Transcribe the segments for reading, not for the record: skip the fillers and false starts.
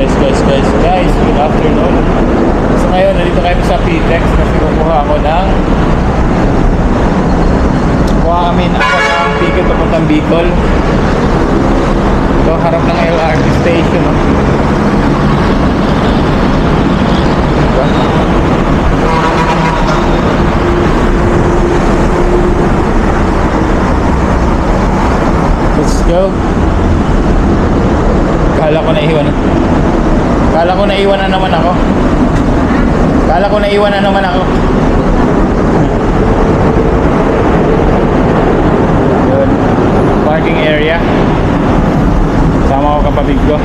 Guys, good afternoon. So ngayon, nandito kayo sa PTEX kasi kukuha kami ng ticket papuntang Bicol. Ito, harap ng LRT station. Let's go. Kala ko naiwan na naman ako. Yun. Parking area. Sama ko kapatid ko.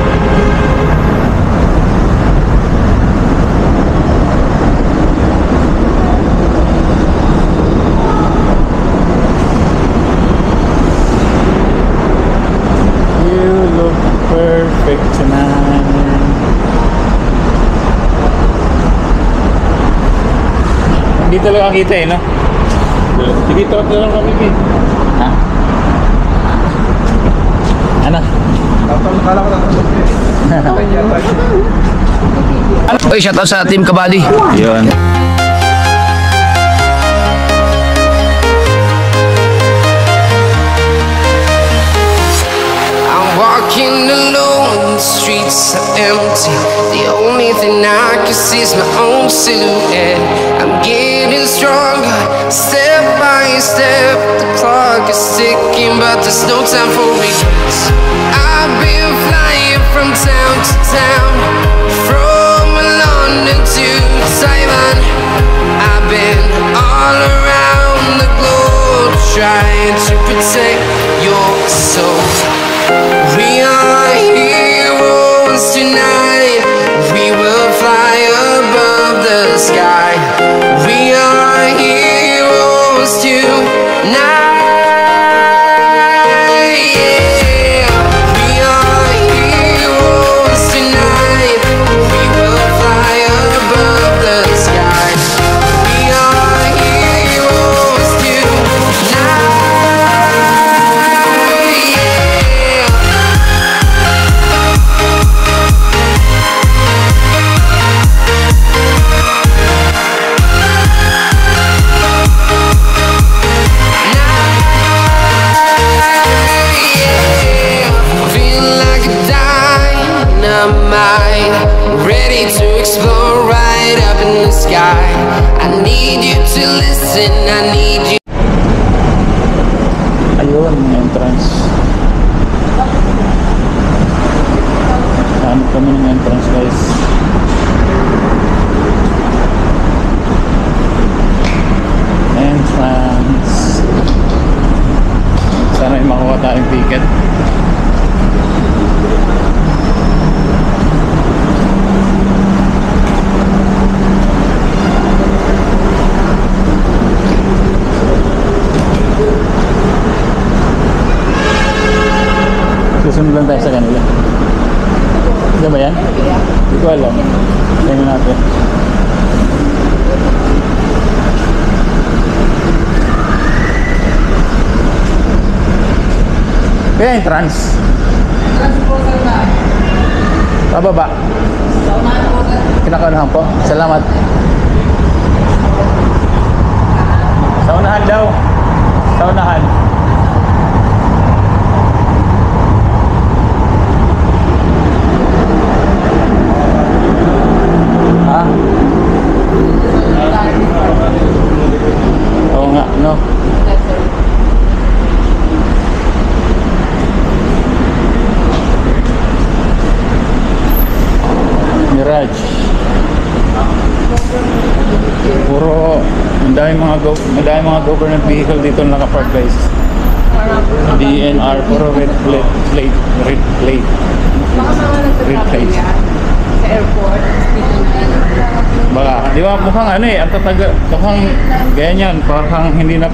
You look perfect tonight. Hindi talaga kita no? Sige, tawag na lang kami, Pete. Ha? Ano? Kala ko na. Oy, shoutout sa Team Kabady. Yun. Walking alone, the streets are empty. The only thing I can see is my own silhouette. I'm getting stronger, step by step. The clock is ticking, but there's no time for regrets. I've been flying from town to town, from London to Taiwan. I've been all around the globe, trying to protect your soul. We are heroes tonight. We will fly above the sky. We are heroes tonight. Yeah. We are heroes tonight. We will fly above the sky. We are heroes tonight. Ready to explore right up in the sky. I need you to listen, I need you. Ayun, entrance. Hanap kami ng entrance, guys. Entrance. Sana ay makuha tayong ticket. Susunod lang tayo sa kanila. Ano ba yan? Hindi ko alam. Tingnan natin. Kaya entrance? Pababa? Kinakaunahan po? Salamat. Sa unahan daw. Sa unahan. Ha? Oo nga, no? Mirage. Puro madaming mga government vehicle dito nakapark, guys. DNR, puro red plate. Sa airport, baka, di ba mukhang ano eh, mukhang ganyan, parang hindi na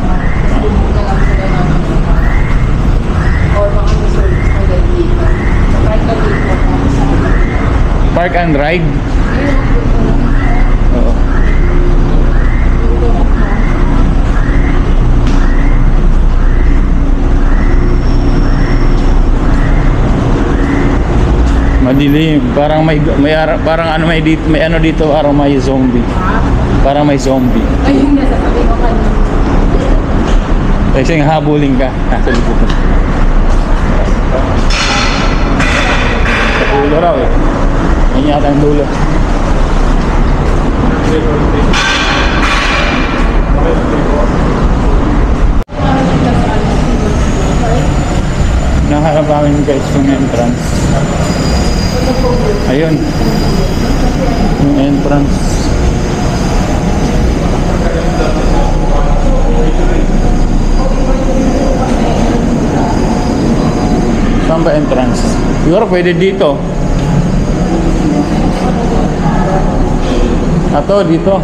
park and ride. Oo. Madilim. Parang parang ano may ano dito, parang may zombie. Parang may zombie. Ayun nga, sasabi ko kanina. Kasi habulin ka. Sa likod mo. Sa dulo raw eh. Yan yata ang dulo. Naharap namin guys yung entrance. Ayun. Yung entrance. Saan ba entrance? Siguro pwede dito. Ato dito.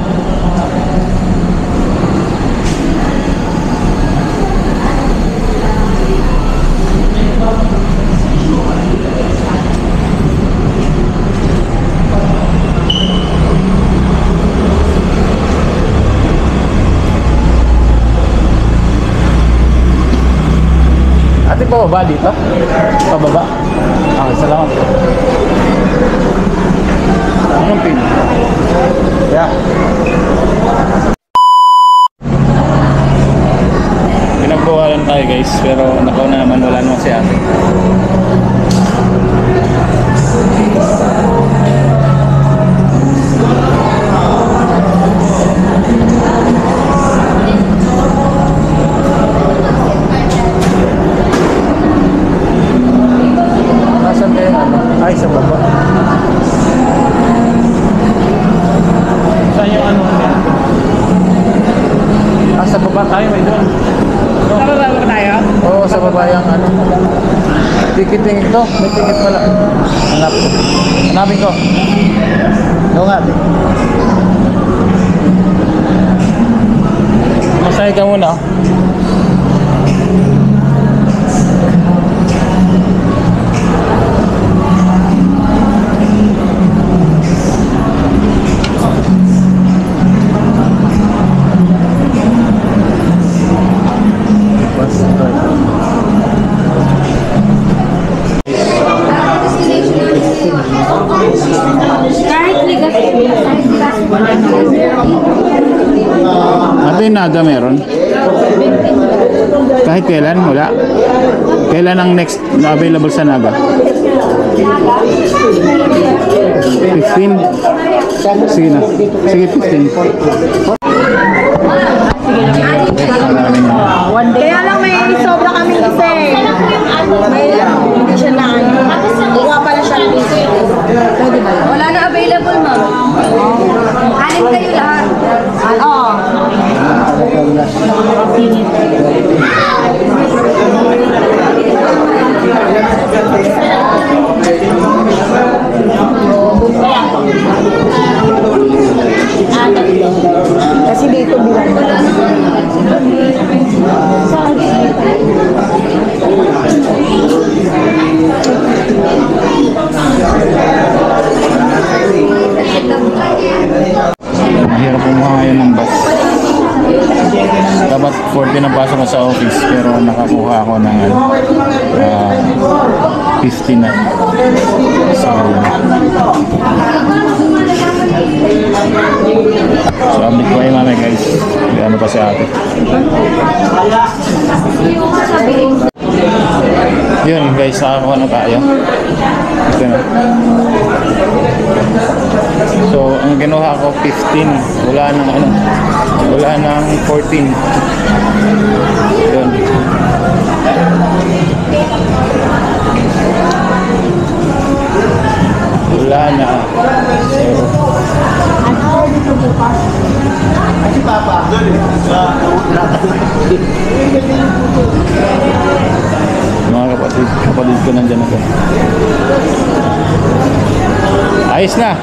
Ate, pababa dito? Pababa? Okay, salamat. Anong pin? Yeah. Pinagbawalan tayo guys, pero nakaw na naman, wala naman si ate. Nasaan kayo ano? Ay, sa baba. Saan yung ano? Ah, sa baba tayo, may doon. No? Sa baba ba tayo? Oo, sa baba yung ano. Tikiting ito. May tikit pala. Hanap ko. Hanapin ko. Oo nga. Masaya ka muna. Kahit ligas. Ate, naga meron? Kahit kailan? Wala? Kailan ang next na available sa naga? 15? Sige na. Sige, 15. Kaya lang may sobra kami isa eh. May hindi siya na ano. Iwa pala siya. Pwede ba? Wala na available, ma'am. Anim kayo lahat. Oo. Kasi dito bilang. Mahirap kumuha ngayon ng bus. Dapat 40 na pasok ko sa office, pero nakakuha ako ng 50 na. So update ko kayo mamaya guys. Ano pa si ate. Yun guys, nakakuha na tayo. Ito na. So ang kinuha ko 15. Wala nang ano. Wala nang 14. Yun. Wala na. Zero. Mga kapatid ko nandyan ako. Ayos na.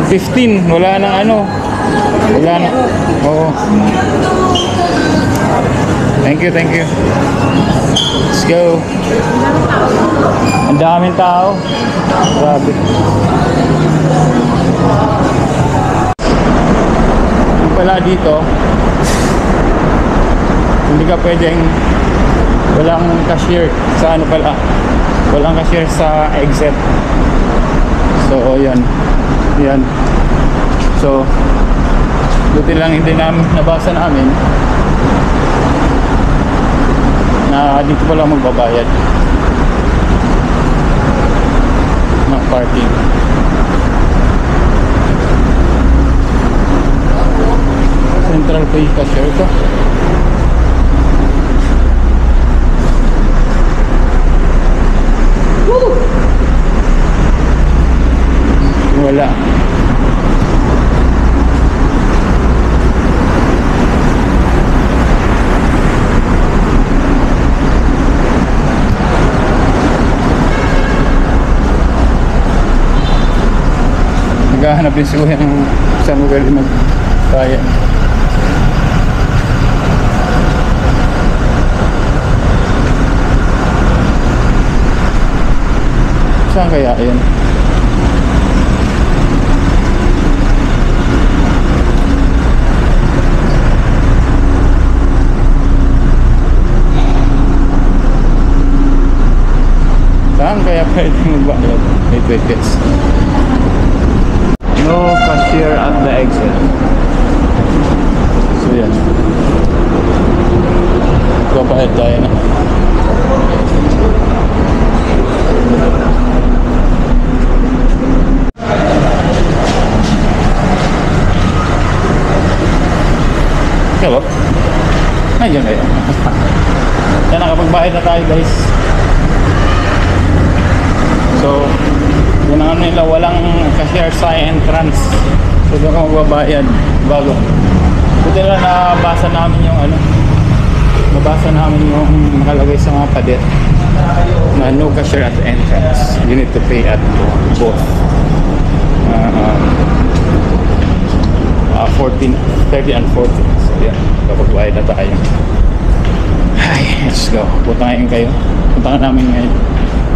15. Wala nang ano. Wala na. Oo. Thank you, thank you. Let's go. Ang daming tao. Grabe. Yung pala dito, hindi ka pwedeng walang cashier sa ano pala Walang cashier sa exit. So yan. Yan. So buti lang hindi namin nabasa namin na dito pala magbabayad ng parking. Central Pay cashier ito. Wala. Naghahanap din siguro ng isang lugar din magkaya. Saan kaya yun? Saan kaya pwede magbayad? Wait guys. No cashier at the exit. So yan. Magbabayad tayo na. Hello? Ayun na yun. Yan, nakapagbayad na tayo guys. So yun ang ano nila, walang cashier sa entrance. So doon ka magbabayad bago. Buti na nabasa namin yung ano, nabasa namin yung nakalagay sa mga pader na no cashier at the entrance. You need to pay at both 30 and 40. So yan, kapagbayad na tayo. Ay, let's go. Punta ngayon kayo. Punta namin ngayon.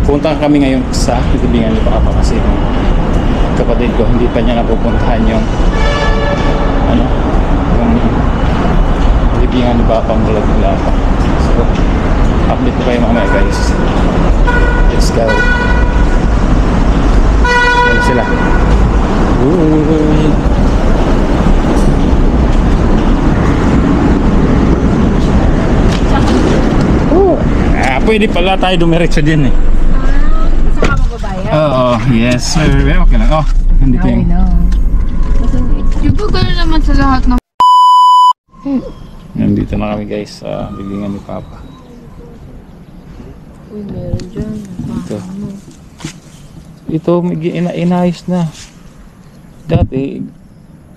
Punta kami ngayon sa Libingan ni Papa kasi yung kapatid ko hindi pa niya napupuntahan yung ano, yung Libingan ni Papa ang bulag nila pa. So update ko kayo mamaya guys. Let's go. Yan sila. Pwede pala tayo dumiretso din eh. Saka magbabayad? Oo, yes sir. Okay lang. Oh, nandito yung... Di ba gano'n naman sa lahat ng... Nandito na kami guys sa Libingan ni Papa. Uy, meron dyan. Ito, inayos na. Dati,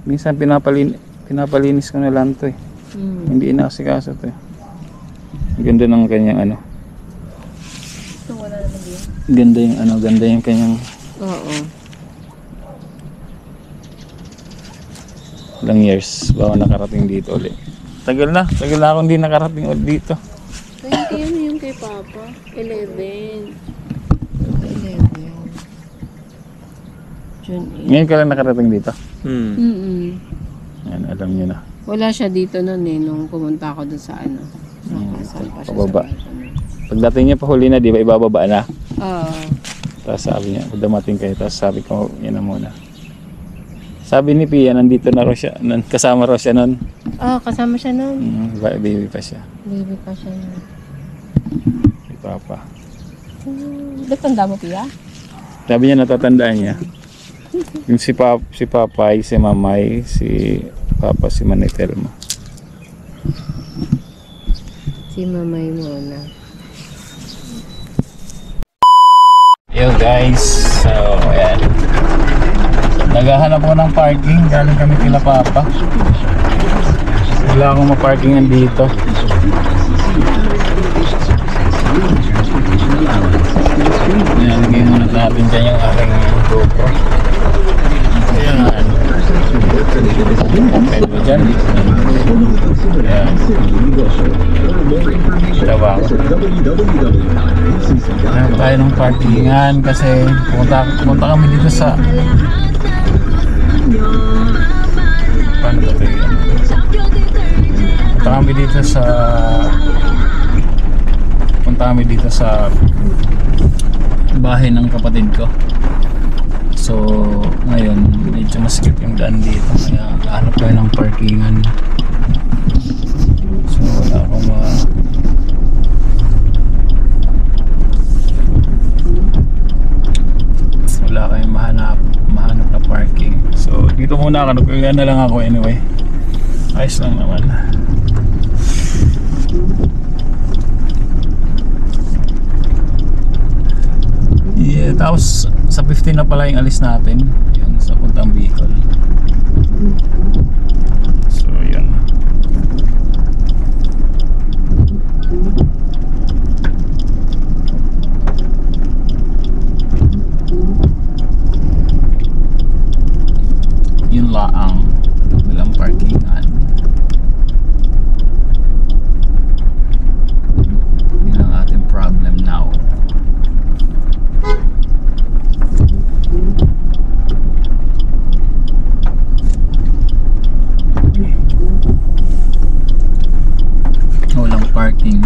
minsan pinapalinis ko na lang to eh. Hindi inasikaso to eh. Ang ganda ng kanyang ano. Ito wala naman din. Ganda yung ano, ganda yung kanyang... Oo. Ilang years bago nakarating dito ulit. Tagal na akong hindi nakarating ulit dito. Kaya ano yung kay Papa? 11. June 8. Ngayon ka lang nakarating dito? Yan, alam nyo na. Wala siya dito noon eh, nung pumunta ako dun sa ano. Pababa. Pagdating niya pa huli na, di ba ibababa na? Oo. Tapos sabi niya, dumating kayo. Tapos sabi ko, yan na muna. Sabi ni Pia, nandito na raw siya. Kasama raw siya nun. Oo, kasama siya noon. Baby pa siya. Baby pa siya noon. Si Papa. Datanda mo, Pia? Sabi niya, natatandaan niya. Yung si Papay, si Mamay, si Papa, si Manitel mo. Si Mamay muna. Yo guys, so ayan. Naghahanap ko ng parking, galing kami kila Papa. Wala akong maparkingan dito. Nalagay muna natin dyan yung aking GoPro. Ayan. Okay mo dyan. Ayan. Diba? Ayan tayo ng parkingan kasi pumunta kami dito sa... Paano ba ito yun? Punta kami dito sa bahay ng kapatid ko. So ngayon medyo maskip yung daan dito, kaya hanap tayo ng parkingan. So wala akong wala kayong mahanap na parking. So dito muna ako, kaya na lang ako anyway. Ayos lang naman. Yeah, tapos sa 15 na pala yung alis natin, yun sa puntang Bicol. So yun. Yun laang walang parkingan. Yun ang ating problem now. Walang parking.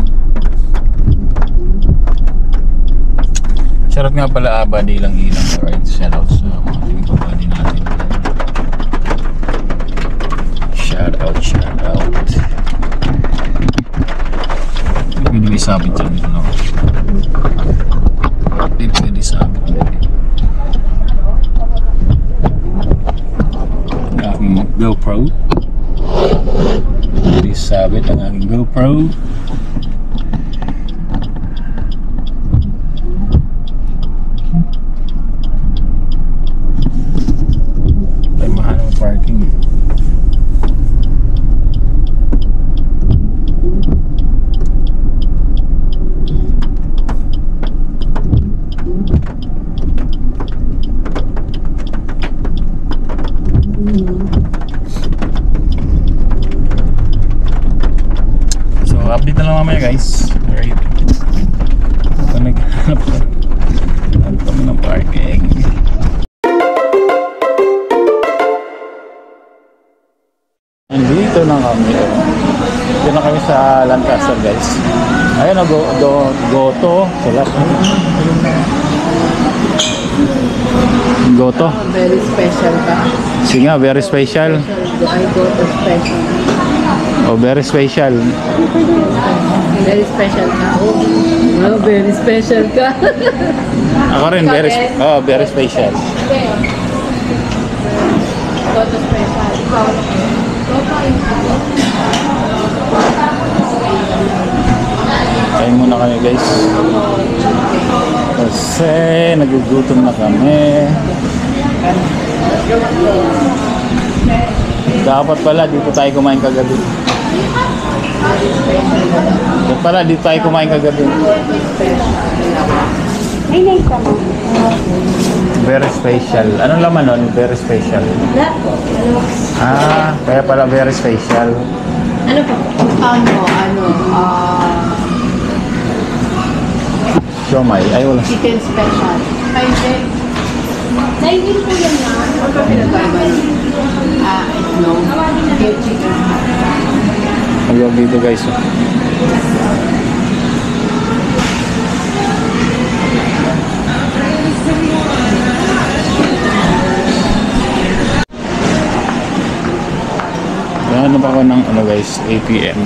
Shoutout nga pala Abadi lang ilang. Alright, shoutout sa mga tingin natin. Shoutout. Hindi pwede sabit dyan dito na. Hindi pwede sabit dyan. Ang aking GoPro. Hindi sabit ang aking GoPro. Ay, mahal ang parking. Update na lang mamaya guys. Alright. Ito naghanap kami ng parking. Nandito na kami. Dito na kami sa Lancaster guys. Ayun, Goto. Goto. Very special ka. Sige nga, very special. I go to special. Oh, very special. Very special ka. Oh, very special ka. Ako rin, very special. Go to special. Kain muna kami guys. Kasi nagugutom na kami. Dapat pala dito tayo kumain kagabi. Dapat pala dito tayo kumain kagabi. Very special. Anong laman nun? Very special. Ah, kaya pala very special. Ano pa? Siomay. Ay, wala. Chicken special. Nainin po yan na. Ano pa pinagkaiba yun? No. Get chicken. Ayun dito guys. Ano pa ako ng guys, ATM.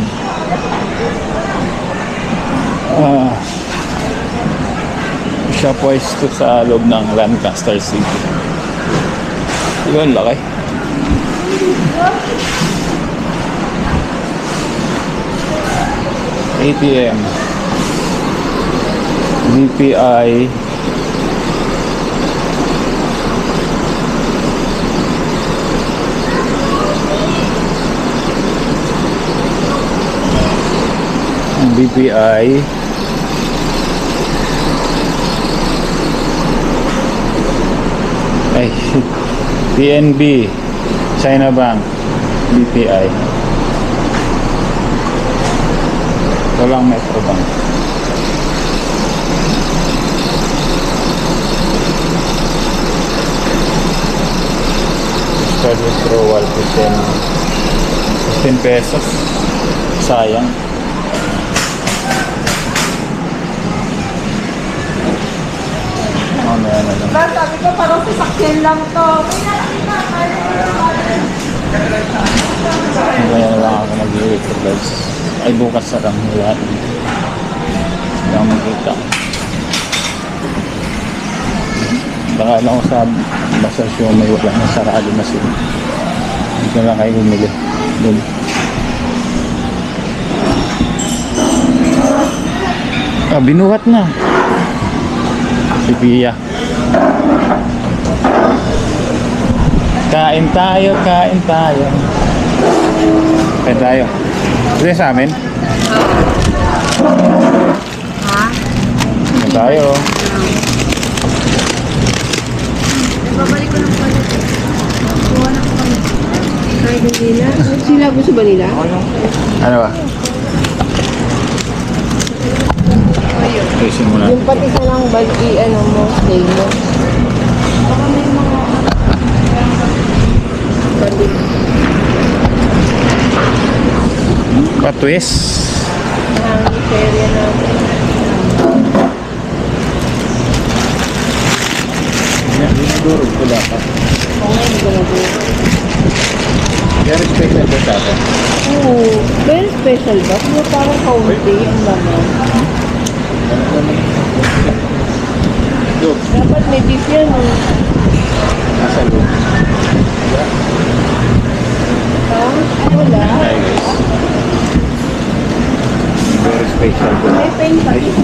Siya pwesto sa loob ng Lancaster City. Yun, laki. ATM, BPI, BPI, ay, PNB, China Bank, BPI. Walang Metro Bank. Start withdrawal 15 pesos. Sayang. Mamaya na lang. Sabi ko parang sasakyan lang to. Mamaya na lang ako mag-iwit ko guys. Ay bukas na lang. Wala. Hindi ako makita. Baka lang ako sa basta siya may wala na sarado na sila. Hindi na lang kayo bumili. Doon. Binuhat na. Si Pia. Kain tayo, kain tayo. Kain tayo. Ito sa amin? Ha? Kain tayo. Babalik ko ng palit. Kuha na ko kami. Ay, Vanilla? Sila po sa Vanilla? Ano ba? Ayusin mo na. Yung pati sa lang bagi, ano mo, stay mo. Baka may mga... Balik. Patwist. Ang serya natin. Yan, dinudurog ko dapat. Oo, hindi ko nag-uwi. Very special ba sa atin? Oo, very special ba? Pero parang kaunti ang laman. Look, Dapat may beef yan, oh. nasa loob. Ha? Ay, wala. Hi guys. Very special. May pain pa rin.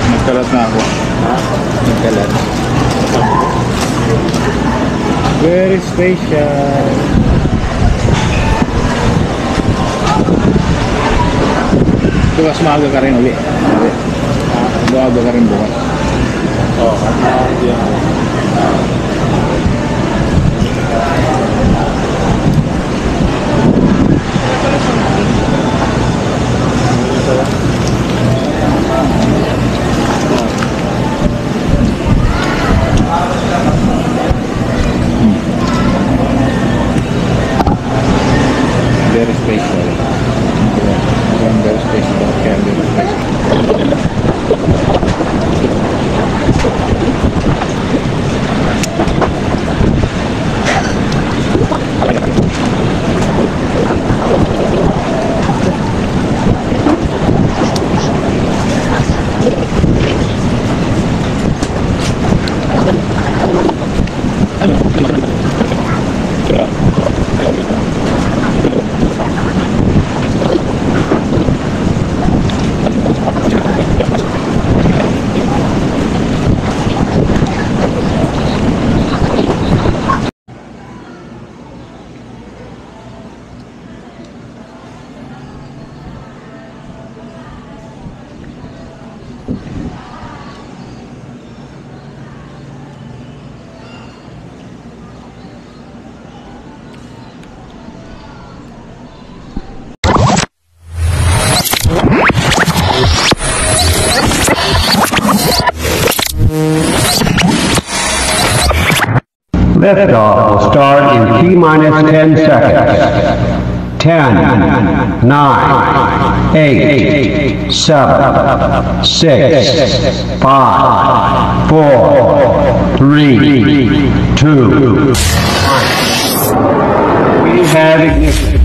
Nagkalat na ako. Nagkalat. Very special. Bukas maaga ka rin uli. Maaga ka rin bukas. Oo, very special. Very special. Okay, very special. Liftoff will start in T-minus 10 seconds. 10, 9, 8, 7, 6, 5, 4, 3, 2, 1. We have ignition.